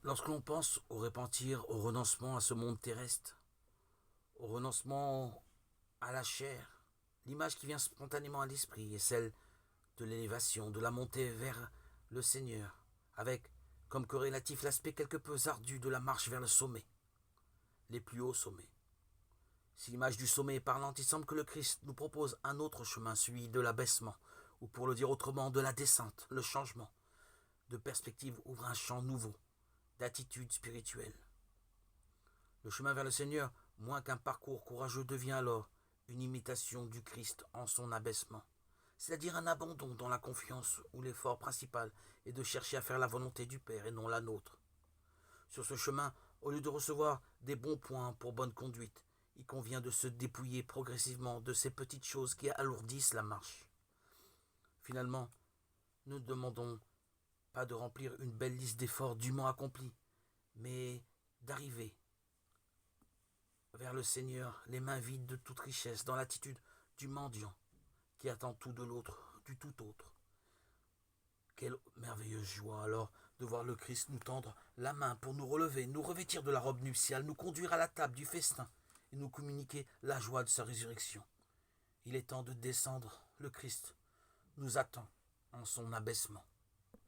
Lorsque l'on pense au repentir, au renoncement à ce monde terrestre, au renoncement à la chair, l'image qui vient spontanément à l'esprit est celle de l'élévation, de la montée vers le Seigneur, avec comme corrélatif l'aspect quelque peu ardu de la marche vers le sommet, les plus hauts sommets. Si l'image du sommet est parlante, il semble que le Christ nous propose un autre chemin, celui de l'abaissement, ou pour le dire autrement, de la descente, le changement de perspective ouvre un champ nouveau, d'attitude spirituelle. Le chemin vers le Seigneur, moins qu'un parcours courageux, devient alors une imitation du Christ en son abaissement, c'est-à-dire un abandon dans la confiance où l'effort principal est de chercher à faire la volonté du Père et non la nôtre. Sur ce chemin, au lieu de recevoir des bons points pour bonne conduite, il convient de se dépouiller progressivement de ces petites choses qui alourdissent la marche. Finalement, nous ne demandons pas de remplir une belle liste d'efforts dûment accomplis, mais d'arriver vers le Seigneur, les mains vides de toute richesse, dans l'attitude du mendiant qui attend tout de l'autre, du tout autre. Quelle merveilleuse joie alors de voir le Christ nous tendre la main pour nous relever, nous revêtir de la robe nuptiale, nous conduire à la table du festin et nous communiquer la joie de sa résurrection. Il est temps de descendre, le Christ nous attend en son abaissement.